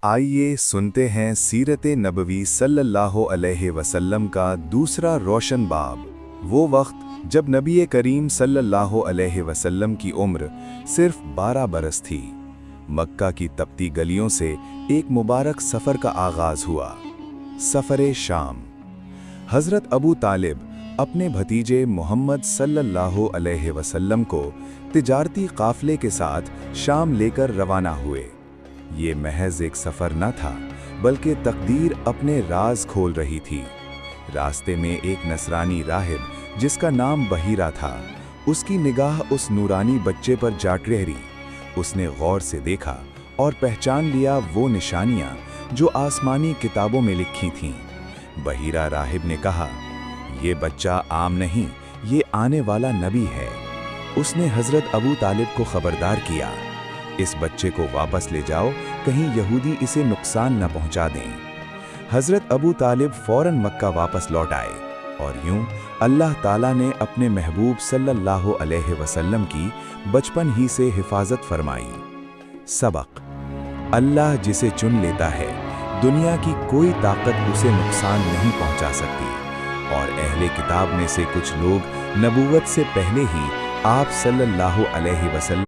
आइए सुनते हैं सीरत नबवी सल्लल्लाहु अलैहि वसल्लम का दूसरा रोशन बाब। वो वक्त जब नबी करीम सल्लल्लाहु अलैहि वसल्लम की उम्र सिर्फ 12 बरस थी। मक्का की तपती गलियों से एक मुबारक सफ़र का आगाज़ हुआ, सफ़र शाम। हज़रत अबू तालिब अपने भतीजे मोहम्मद सल्लल्लाहु अलैहि वसल्लम को तिजारती काफ़िले के साथ शाम लेकर रवाना हुए। ये महज एक सफ़र न था, बल्कि तकदीर अपने राज खोल रही थी। रास्ते में एक नसरानी राहिब जिसका नाम बहीरा था, उसकी निगाह उस नूरानी बच्चे पर जा ठहरी। उसने गौर से देखा और पहचान लिया वो निशानियाँ जो आसमानी किताबों में लिखी थीं। बहीरा राहिब ने कहा, ये बच्चा आम नहीं, ये आने वाला नबी है। उसने हज़रत अबू तालिब को खबरदार किया, इस बच्चे को वापस ले जाओ, कहीं यहूदी इसे नुकसान न पहुंचा दें। हज़रत अबू तालिब फ़ौरन मक्का वापस लौट आए और यूं अल्लाह ताला ने अपने महबूब सल्लल्लाहु अलैहि वसल्लम की बचपन ही से हिफाजत फरमाई। सबक: अल्लाह जिसे चुन लेता है, दुनिया की कोई ताकत उसे नुकसान नहीं पहुंचा सकती। और अहले किताब में से कुछ लोग नबूवत से पहले ही आप सल्लल्लाहु अलैहि वसल्लम